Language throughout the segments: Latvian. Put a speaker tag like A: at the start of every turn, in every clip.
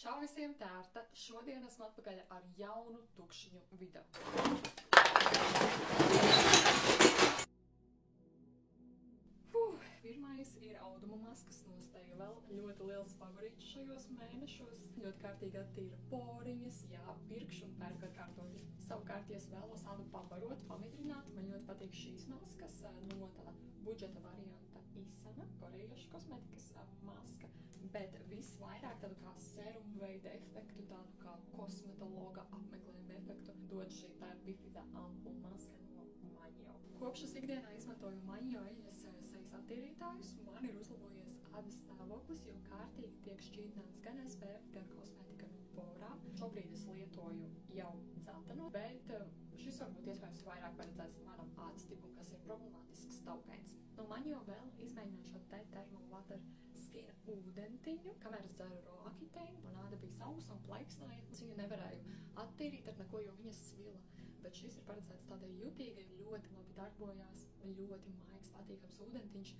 A: Čau visiem, Tērta! Šodien esmu atpakaļ ar jaunu tukšiņu video. Pirmais ir auduma maskas nostēja vēl ļoti liels favorīts šajos mēnešos. Ļoti kārtīgi attīra poriņas, pirkšu un pērku atkārtoņi. Savukārt, ja es vēlos ādu pabarot, pamidrināt, man ļoti patīk šīs maskas no tāda budžeta varianta Isana, korejiešu kosmetikas maska. Bet visvairāk tādu kā serumu veida efektu, tādu kā kosmetologa apmeklējuma efektu dod šī tā bifida ampula maska no Maņo. Kopš es ikdienā izmantoju Maņo eļļas sejas attīrītājus, man ir uzlabojies ādas stāvoklis, jo kārtīgi tiek šķīdināts gan SPF, gan kosmetika no porām. Šobrīd es lietoju jau dzelteno, bet šis varbūt iespējams vairāk paredzēts manam ādas tipam, kas ir problemātisks taukains. No Maņo vēl izmēģināšu šo te Thermowater Skin ūdentiņu, kamēr es dzeru roakitēnu, man āda bija sausa un plaiksnāja. Es viņu nevarēju attīrīt ar neko, jo viņas svila. Bet šis ir paredzēts tādai jutīgai, ļoti labi darbojās, ļoti maigs, patīkams ūdentiņš.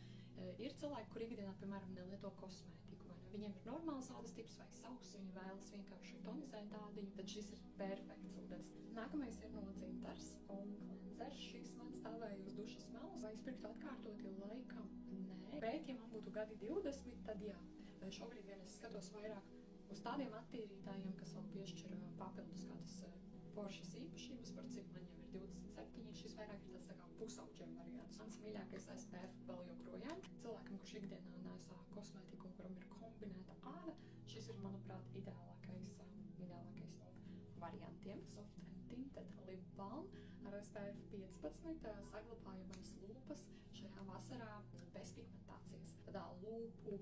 A: Ir cilvēki, kur ikdienā, piemēram, nelieto kosmētiku, vai ne? Viņiem ir normāls ādas tips vai sauss, viņi vēlas vienkārši tonizēt ādiņu, tad šis ir perfekts ūdens. Nākamais ir no Dzintars Foam Cleanser. Šis man stāvēja uz dušas malas, vai es pirktu atkārtoti laikam? Nē. Bet, ja man būtu gadi 20, tad jā. Šobrīd vien es skatos vairāk uz tādiem attīrītājiem, kas vēl piešķir papildus kādas foršas īpašības, par cik man jau ir 27. Šis vairāk ir tāds tā kā pusauģiem variants. Mans mīļākais SPF vēl joprojām. Cilvēkam, kurš ikdienā nesā kosmētiku un kuram ir kombinēta āda, šis ir, manuprāt, ideālākais no variantiem. Soft and Tinted Lip Balm ar SPF 15 saglabājamais lūpas šajā vasarā bez pigmentācijas. Tādā lūpu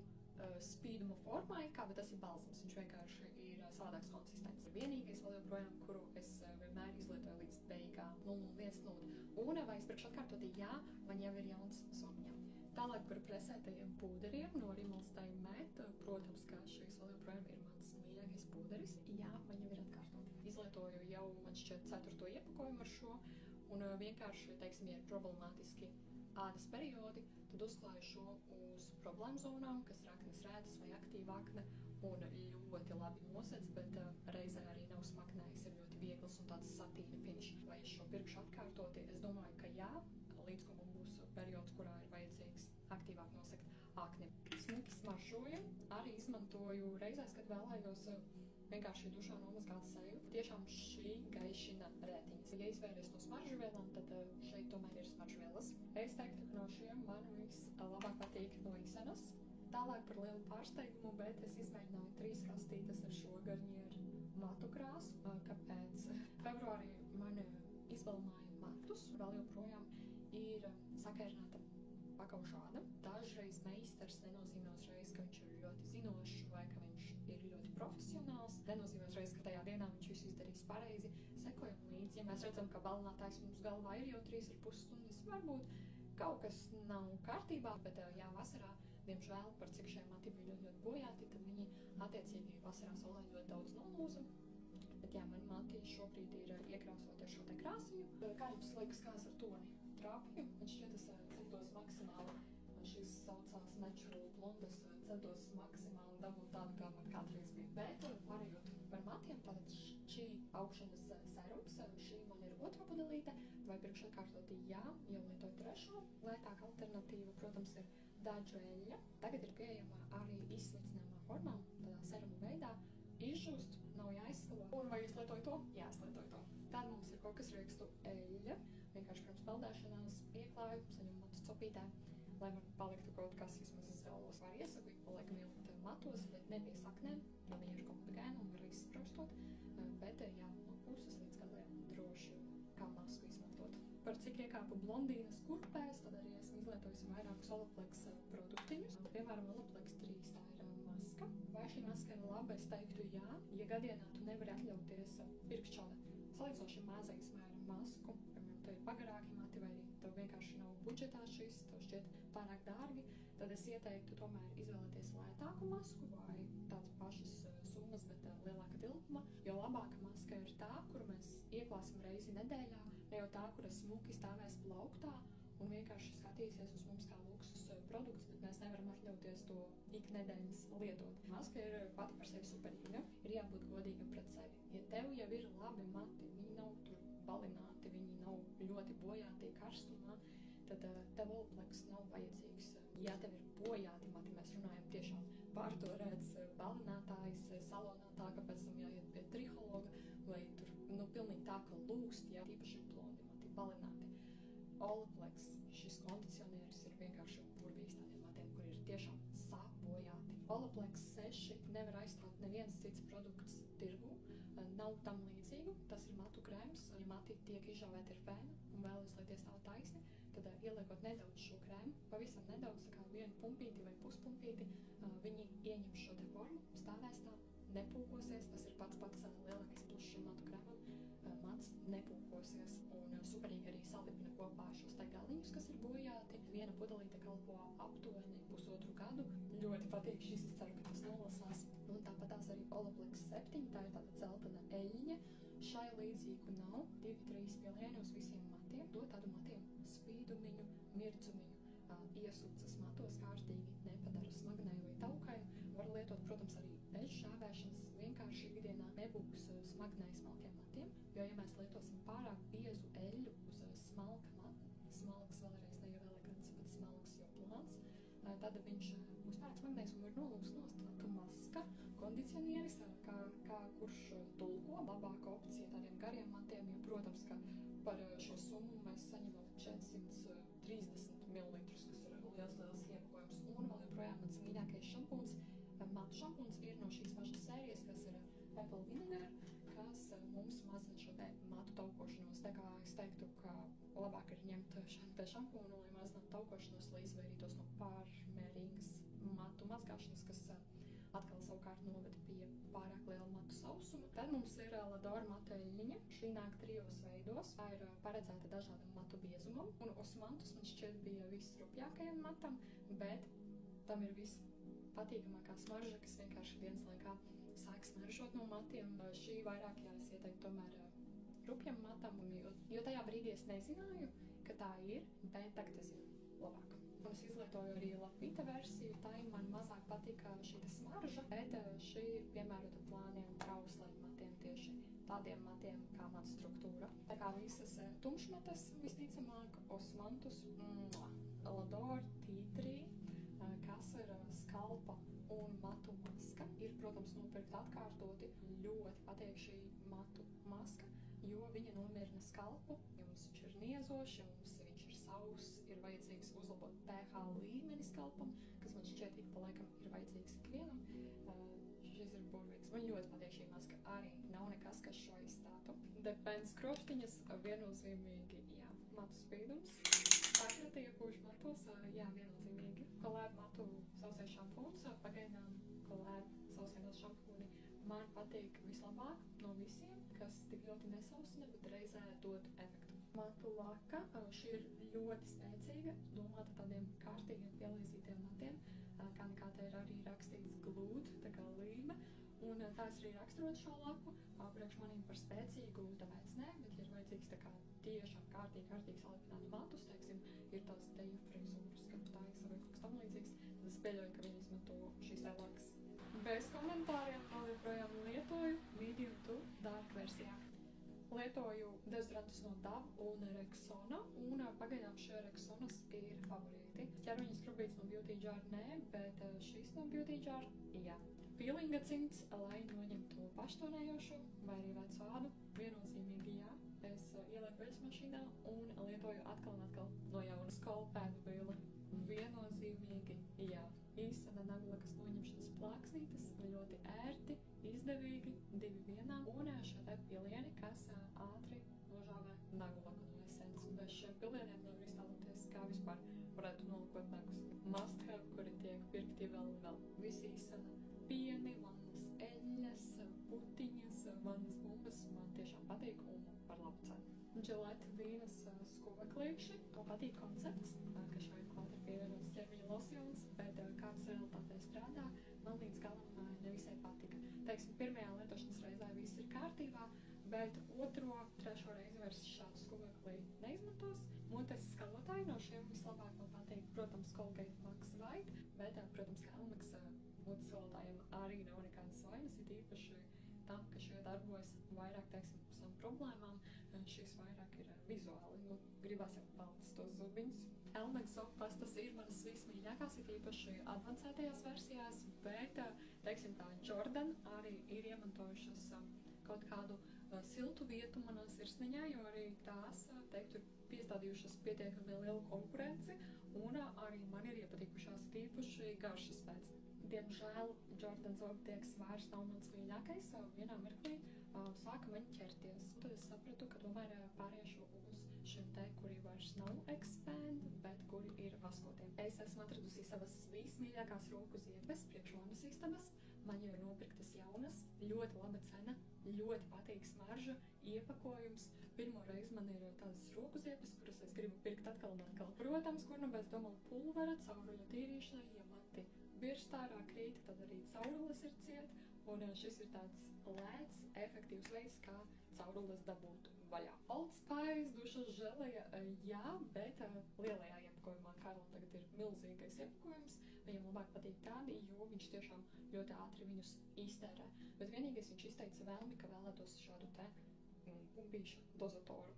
A: spīduma formā, bet tas ir balzams, viņš vienkārši ir savādāks konsistents. Vienīgais vēl joprojām, kuru es vienmēr izlietoju līdz beigām 001 nude. Un vai es priekš atkārtoti, jā, man jau ir jauns Soņa. Tālāk par presētajiem pūderiem no Rimmel Stay Matte. Protams, ka šis vēl joprojām ir mans mīļākais pūderis. Jā, man jau ir atkārtoti. Izlietoju jau, man šķiet, 4. iepakojumu ar šo. Un vienkārši, teiksim, ja ir problemātiski ādas periodi, tad uzklāju šo uz problēmu zonām, kas ir aknes rētas vai aktīva akne, un ļoti labi nosedz, bet reizē arī nav smaknējis, ir ļoti viegls un tāds satīna finish. Vai es šo pirkšu atkārtoti? Es domāju, ka jā, līdz ko man būs periods, kurā ir vajadzīgs aktīvāk nosegt akni. Smuki smaržoju, arī izmantoju reizēs, kad vēlējos vienkārši dušā nomazgāt seju. Tiešām šī gaišina rētiņas. Ja izvēries no smaržuvielām, tad šeit tomēr ir smaržuvielas. Es teiktu, ka no šiem man vislabāk patīk no Isanas. Tālāk par lielu pārsteigumu, bet es izmēģināju 3 kastītes ar šo Garnier matu krāsu. Kāpēc? Februārī man izbalināja matus, vēl joprojām ir sakērnēta pakaušāda. Dažreiz meistars nenozīmē uzreiz, ka viņš ir ļoti zinošs vai ka viņš ir ļoti profesionāls. Nenozīmē uzreiz, ka tajā dienā viņš visu izdarīs pareizi. Sekojam līdzi, ja mēs redzam, ka balinātājs mums galvā ir jau 3,5 stundas, varbūt kaut kas nav kārtībā, bet jā, vasarā, diemžēl, par cik šie mati bija ļoti bojāti, tad viņi attiecīgi vasarā saulē ļoti daudz nolūza. Bet jā, mani mati šobrīd ir iekrāsoti ar šo te krāsiņu. Kā jums liekas, kāds ar toni? Trāpju? Man šķiet, es centos maksimāli, šis saucās Natural Blondes, centos maksimāli dabūt tādu, kā man kādreiz bija. Bet pārējot par matiem, tātad šī augšanas serums, šī man ir 2. pudelīte, vai priekš atkārtoti jā, jau lietoju 3. Lētāka alternatīva, protams, ir daļu eļļa. Tagad ir pieejama arī izslicināmā formā, tādā seruma veidā. Izžūst, nav jāizskalo. Un vai es lietoju to? Jā, es lietoju to. Tad mums ir kokosriekstu eļļa. Vienkārši pirms peldēšanās ieklāju, saņemu matus copītē, lai man paliktu kaut kas, vismaz es vēlos var iesaku, paliekam ielikt matos, bet ne pie saknēm, jo viņi ir kolagēna un var izspraustot, bet jā, no puses līdz galiem droši kā masku izmantot. Par cik iekāpu blondīnas kurpēs, tad arī esmu izlietojusi vairākus Olaplex produktiņus. Piemēram, Olaplex 3 tā ir maska. Vai šī maska ir laba? Es teiktu jā. Ja gadienā tu nevari atļauties pirkt šādu salīdzinoši maza izmēra masku, tev ir pagarāki mati vai tev vienkārši nav budžetā šis, tev šķiet pārāk dārgi, tad es ieteiktu tomēr izvēlēties lētāku masku vai tādas pašas summas, bet lielāka tilpuma, jo labāka maska ir tā, kuru mēs ieklāsim reizi nedēļā, ne jau tā, kura smuki stāvēs plauktā un vienkārši skatīsies uz mums kā luksus produkts, bet mēs nevaram atļauties to ik nedēļas lietot. Maska ir pati par sevi superīga. Ir ir jābūt godīgam pret sevi. Ja tev jau ir labi mati, viņi nav tur balināti, viņi nav ļoti bojāti karstumā, tad tev Olaplex nav vajadzīgs. Ja tev ir bojāti mati, mēs runājam tiešām par to redz balinātājs salonā tā, ka pēc tam jāiet pie trihologa, vai tur, pilnīgi tā, ka lūgst, jā, tīpaši blondi mati, balināti. Olaplex, šis kondicionieris ir vienkārši burvīgs tādiem matiem, kur ir tiešām sāpbojāti. Olaplex 6 nevar aizstāt neviens cits produkts tirgu, nav tam līdzīgu, tas ir matu krēms. Ja mati tiek izžāvēti ar fēnu un vēlas, lai tie stāv taisni, tad ieliekot nedaudz šo krēmu, pavisam nedaudz, tā kā vienu pumpīti vai puspumpīti, viņi ieņem šo te formu, stāvēs tā, nepūkosies, tas ir pats lielākais pluss šim matu krēmam, mats nepūkosies, un superīgi arī salipina kopā šos te galiņus, kas ir bojāti. Viena pudelīte kalpo aptuveni 1,5 gadu. Ļoti patīk šis, es ceru, ka tas nolasās. Un tāpat tās arī Olaplex 7, tā ir tāda dzeltena eļļiņa. Šai līdzīgu nav, 2-3 pilieni uz visiem matiem, dod tādu matiem spīdumiņu, mirdzumiņu, iesūcas matos kārtīgi, nepadara smagnēju vai taukainu. Var lietot, protams, arī bez žāvēšanas, vienkārši ikdienā nebūs smagnēji smalkiem matiem, jo, ja mēs lietosim pārāk biezu eļļu uz smalka mata, smalks vēlreiz neievēl elektrons, bet smalks jau plāns, tad viņš būs pārāk smagnējs un var nolūst nost. Matu maska, kondicionieris, kā kurš tulko, labāka opcija tādiem gariem matiem, jo, protams, ka par šo summu mēs saņemam 430 ml, kas ir liels iepakojums, un vēl joprojām mans mīļākais šampūns. Matu šampūns ir no šīs pašas sērijas, kas ir Apple Vinegar, kas mums mazina šo te matu taukošanos. Tā kā es teiktu, ka labāk ir ņemt šo šampūnu, lai mazinātu taukošanos, lai izvairītos no pārmērīgas matu mazgāšanas, kas atkal savukārt noveda pie pārāk liela matu sausuma. Tad mums ir Ladora matu eļļiņa. Šī nāk 3 veidos. Tā ir paredzēta dažādam matu biezumam, un osmantus man šķiet bija visrupjākajam matam, bet tam ir patīkamākā smarža, kas vienkārši dienas laikā sāk smaržot no matiem. Šī vairāk es ieteiktu tomēr rupjam matam, jo tajā brīdī es nezināju, ka tā ir, bet tagad es zinu labāk. Un es izlietoju arī lapīta versiju, tā man mazāk patika šī smarža, bet šī ir piemērota plāniem trauslēm matiem, tieši tādiem matiem kā matu struktūra. Tā kā visas tumšmatas visticamāk, osmantus, Ladora, T3, kas ir skalpa un matu maska. Ir, protams, nopirkt atkārtoti. Ļoti patīk šī matu maska, jo viņa nomierina skalpu. Jums viņš ir niezošs, jums viņš ir sauss, ir vajadzīgs uzlabot pH līmeni skalpam, kas man šķiet ik pa laikam ir vajadzīgs ikvienam. Šis ir burvīgs. Man ļoti patīk šī maska. Arī nav nekas, kas šo aizstātu. Defense kropstiņas viennozīmīgi, jā, matu spīdums. Pakratīja pūš matos, jā, viennozīmīgi. Kolēb matu sausais šampūns, pagaidām kolēb sausainos šampūni man patīk vislabāk no visiem, kas tik ļoti nesausina, bet reizē dod efektu. Matu laka, šī ir ļoti spēcīga, domāta tādiem kārtīgiem pielīzītiem matiem, kā nekā te ir arī rakstīts glūd, tā kā līme, un tā es arī raksturot šo laku, priekš manīm par spēcīgu, tāpēc nē, bet ja ir vajadzīgs tā kā tiešām kārtīgi salipināt matus, teiksim, ir tās deju frizūras, ka tā ir vai kaut kas tam līdzīgs, tad es pieļauju, ka viņi izmanto šīs te lakas. Bez komentāriem vēl joprojām lietoju medium to dark versijā. Lietoju dezodorantus no Dove un Rexona, un pagaidām šie Rexonas ir favorīti. Ķermeņa skrubītes no Beauty Jar nē, bet šīs no Beauty Jar jā. Pīlinga cints, lai noņemtu paštonējošo vai arī vecu ādu, viennozīmīgi jā. Es ielieku veļas mašīnā un lietoju atkal no jauna skolpēdu vila. Viennozīmīgi jā. Īsana naglakas noņemšanas plāksnītes, ļoti ērti, izdevīgi, 2 vienā, un šie te pilieni, kas ātri nožāvē naglaku no esens. Un bez šiem pilieniem nevar iztēloties, kā vispār varētu nolakot nagus. Must have, kuri tiek pirkti vēl un vēl. Visi īsana pieni, vannas eļļas, putiņas, vannas bumbas, man tiešām patīk un par labu cenu. Gillette vīnas skuveklīši, man patīk koncepts, ka šai klāt ir pievienots ķermeņa losjons, bet kāds realitātē strādā, man līdz galam nevisai patika. Teiksim, pirmajā lietošanas reizē viss ir kārtībā, bet 2., 3. reizi vairs šādu skuveklī neizmantos. Mutes skalotāji no šiem vislabāk man patīk, protams, Colgate Max White, bet, protams, kā Elmex mutes skalotājiem arī nav nekādas vainas, ir īpaši darbojas vairāk, teiksim, uz tām problēmām. Šis vairāk ir vizuāli, gribās jau paltas tos zubiņus. Elmex soft pastas ir manas vismīļākās, ir īpaši advancētajās versijās, bet, teiksim tā, Jordan arī ir iemantojušas kaut kādu siltu vietu manā sirsniņā, jo arī tās, teiktu, ir piestādījušas pietiekami lielu konkurenci, un arī man ir iepatīkušās tīpaši garšas pēc. Diemžēl Jordan zobtieks vairs nav mans mīļākais, vienā mirklī sāka man ķerties. Tad es sapratu, ka tomēr pāriešu uz šiem te, kuri vairs nav expand, bet kuri ir vaskotiem. Es esmu atradusi savas vismīļākās roku ziepes priekš manas istabas. Man jau ir nopirktas jaunas, ļoti laba cena, ļoti patīk smarža, iepakojums. Pirmo reizi man ir tādas roku ziepes, kuras es gribu pirkt atkal un atkal. Protams, kur nu bez domala pulvera, cauruļu tīrīšanai, ja mati birstārā krīt, tad arī caurules ir ciet. Un šis ir tāds lēts, efektīvs veids, kā caurules dabūt vaļā. Old Spice dušas želeja, jā, bet lielajā iepakojumā Karlam tagad ir milzīgais iepakojums. Viņam labāk patīk tādi, jo viņš tiešām ļoti ātri viņus iztērē. Bet vienīgais viņš izteica vēlmi, ka vēlētos šādu te pumpīšu dozatoru.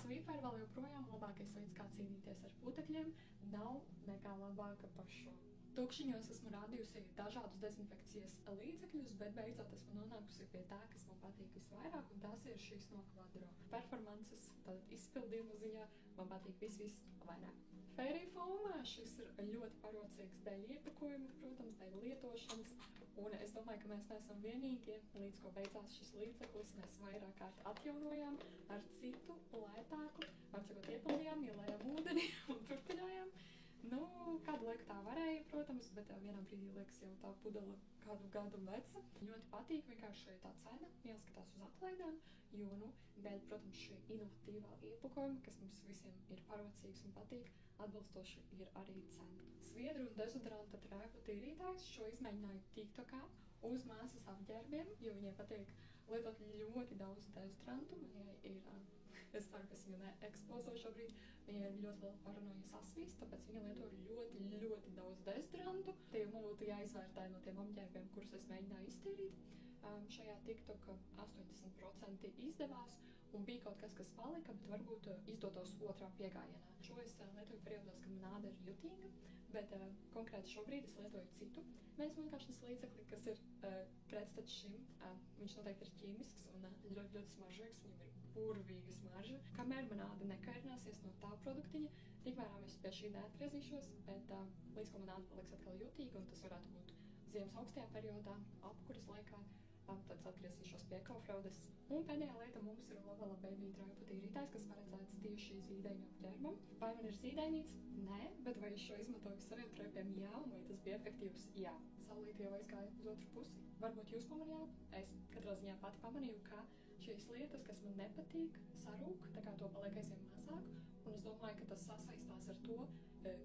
A: Swiffer vēl joprojām labākais veids, kā cīnīties ar putekļiem, nav nekā labāka par šo. Tukšiņos esmu rādījusi dažādus dezinfekcijas līdzekļus, bet beidzot esmu nonākusi pie tā, kas man patīk visvairāk, un tās ir šīs no Quadro. Performances, tātad izpildījuma ziņā, man patīk vairāk. Fairy Foam, šis ir ļoti parocīgs dēļ iepakojuma, protams, dēļ lietošanas, un es domāju, ka mēs neesam vienīgie, līdz ko beidzās šis līdzeklis, mēs vairāk kārt atjaunojām ar citu lētāku, varbūt iepildījām, ielējām ūdeni un turpinājām. Kādu laiku tā varēja, protams, bet vienā brīdī liekas jau tā pudele kādu gadu veca. Ļoti patīk vienkārši tā cena, jāskatās uz atlaidēm, jo, dēļ, protams, šī inovatīvā iepakojuma, kas mums visiem ir parocīgs un patīk, atbilstoši ir arī cena. Sviedru un dezodoranta trēpu tīrītājs, šo izmēģināju TikTokā uz māsas apģērbiem, jo viņai patīk lietot ļoti daudz dezodorantu. Viņai ir, es ceru, ka es viņu neekspozoju šobrīd, viņai ir ļoti liela paranoja sasvīst, tāpēc viņa lieto ļoti daudz dezodorantu. Tie man būtu jāizvērtē no tiem apģērbiem, kurus es mēģināju iztīrīt. Šajā TikTok 80% izdevās, un bija kaut kas palika, bet varbūt izdotos otrā piegājienā. Šo es lietoju periodos, kad man āda ir jutīga, bet konkrēti šobrīd es lietoju citu vējas mazgāšanas līdzekli, kas ir pretstačs šim. Viņš noteikti ir ķīmisks un ļoti smaržīgs, viņam ir burvīga smarža. Kamēr man āda nekairināsies no tā produktiņa, tikmēr es pie šī neatgriezīšos, bet līdz ko man āda paliks atkal jutīga, un tas varētu būt ziemas augstajā periodā, apkuras laikā, tad atgriezīšos pie Kaufraudes. Un pēdējā lieta mums ir Lavela Baby draipu tīrītājs, kas paredzēts tieši zīdaiņu apģērbam. Vai man ir zīdainīts? Nē, bet vai es šo izmantoju saviem traipiem? Jā, un vai tas bija efektīvs? Jā. Saulīte jau aizgāja uz otru pusi. Varbūt jūs pamanījāt? Es katrā ziņā pati pamanīju, ka šīs lietas, kas man nepatīk, sarūk, tā kā to paliek aizvien mazāk. Un es domāju, ka tas sasaistās ar to,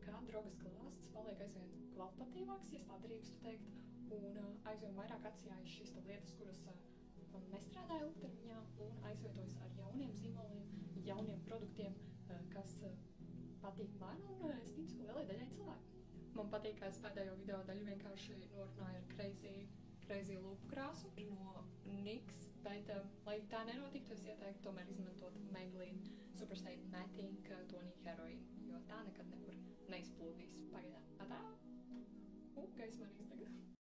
A: kā drogas klāsts paliek aizvien kvalitatīvāks, ja tā drīkstu teikt, un aizvien vairāk atsijājas šīs lietas, kuras man nestrādāja ilgtermiņā, un aizvietojas ar jauniem zīmoliem, jauniem produktiem, kas patīk man, un es ticu lielai daļai cilvēku. Man patīk, ka es pēdējo video daļu vienkārši norunāju ar crazy lupu krāsu no NYX, bet, lai tā nenotiktu, es ieteiktu tomēr izmantot Maybelline Superstate Matting Tony Heroine, jo tā nekad nekur neizplūdīs. Pagaidām. Atā! Gaisma arī tagad.